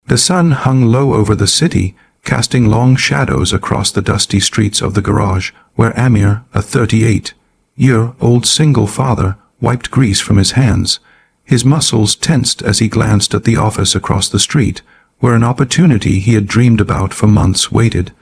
The sun hung low over the city, casting long shadows across the dusty streets of the garage, where Amir, a 38-year-old single father, wiped grease from his hands. His muscles tensed as he glanced at the office across the street, where an opportunity he had dreamed about for months waited.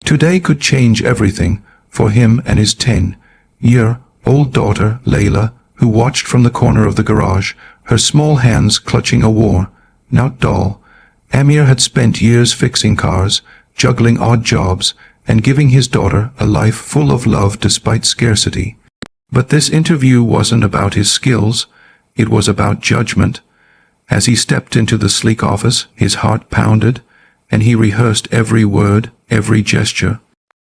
Today could change everything for him and his 10-year-old daughter, Layla, who watched from the corner of the garage, her small hands clutching a worn-out doll. Amir had spent years fixing cars, juggling odd jobs, and giving his daughter a life full of love despite scarcity. But this interview wasn't about his skills, it was about judgment. As he stepped into the sleek office, his heart pounded, and he rehearsed every word, every gesture.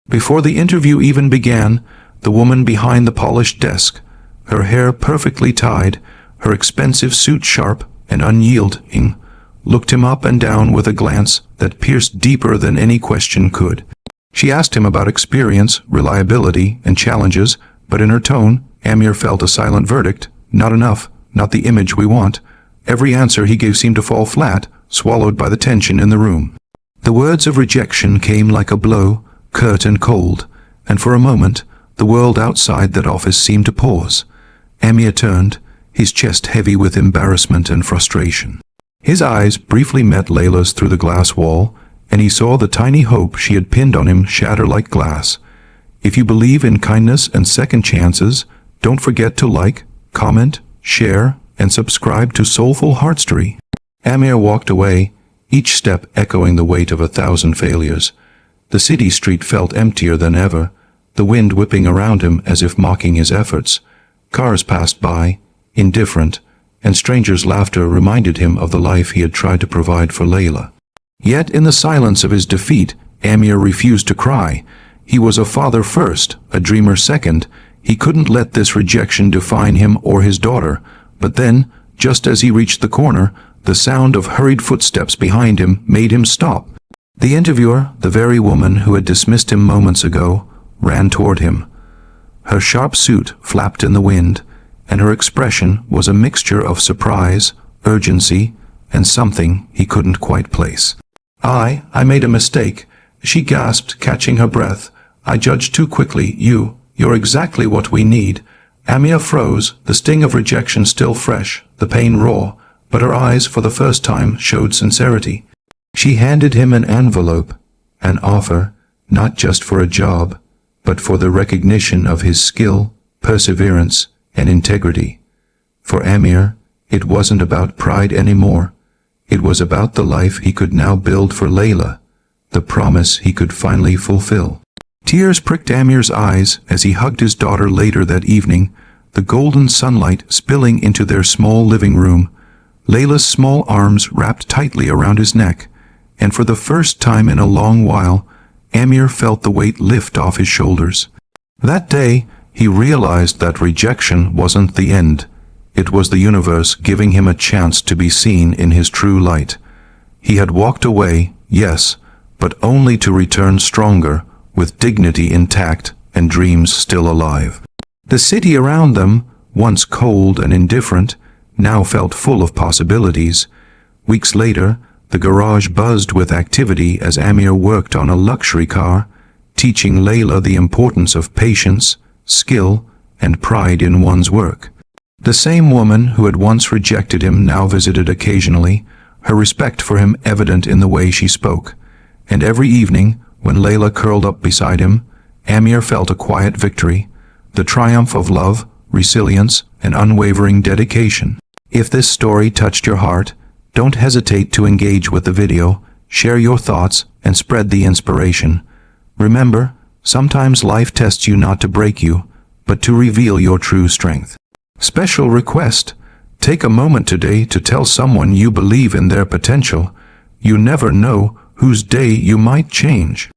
Before the interview even began, the woman behind the polished desk, her hair perfectly tied, her expensive suit sharp and unyielding, looked him up and down with a glance that pierced deeper than any question could. She asked him about experience, reliability, and challenges, but in her tone, Amir felt a silent verdict. Not enough, not the image we want. Every answer he gave seemed to fall flat, swallowed by the tension in the room. The words of rejection came like a blow, curt and cold, and for a moment, the world outside that office seemed to pause. Amir turned, his chest heavy with embarrassment and frustration. His eyes briefly met Layla's through the glass wall, and he saw the tiny hope she had pinned on him shatter like glass. If you believe in kindness and second chances, don't forget to like, comment, share, and subscribe to Soulful Heartstory. Amir walked away, each step echoing the weight of 1,000 failures. The city street felt emptier than ever, the wind whipping around him as if mocking his efforts. Cars passed by, indifferent, and strangers' laughter reminded him of the life he had tried to provide for Layla. Yet in the silence of his defeat, Amir refused to cry. He was a father first, a dreamer second. He couldn't let this rejection define him or his daughter. But then, just as he reached the corner, the sound of hurried footsteps behind him made him stop. The interviewer, the very woman who had dismissed him moments ago, ran toward him. Her sharp suit flapped in the wind, and her expression was a mixture of surprise, urgency, and something he couldn't quite place. I made a mistake," she gasped, catching her breath. "I judged too quickly. You're exactly what we need." Amir froze, the sting of rejection still fresh, the pain raw, but her eyes, for the first time, showed sincerity. She handed him an envelope, an offer, not just for a job, but for the recognition of his skill, perseverance, and integrity. For Amir, it wasn't about pride anymore. It was about the life he could now build for Layla, the promise he could finally fulfill. Tears pricked Amir's eyes as he hugged his daughter later that evening, the golden sunlight spilling into their small living room. Layla's small arms wrapped tightly around his neck, and for the first time in a long while, Amir felt the weight lift off his shoulders. That day, he realized that rejection wasn't the end. It was the universe giving him a chance to be seen in his true light. He had walked away, yes, but only to return stronger, with dignity intact and dreams still alive. The city around them, once cold and indifferent, now felt full of possibilities. Weeks later, the garage buzzed with activity as Amir worked on a luxury car, teaching Layla the importance of patience, skill, and pride in one's work. The same woman who had once rejected him now visited occasionally, her respect for him evident in the way she spoke. And every evening, when Layla curled up beside him, Amir felt a quiet victory, the triumph of love, resilience, and unwavering dedication. If this story touched your heart, don't hesitate to engage with the video, share your thoughts, and spread the inspiration. Remember, sometimes life tests you not to break you, but to reveal your true strength. Special request: take a moment today to tell someone you believe in their potential. You never know whose day you might change.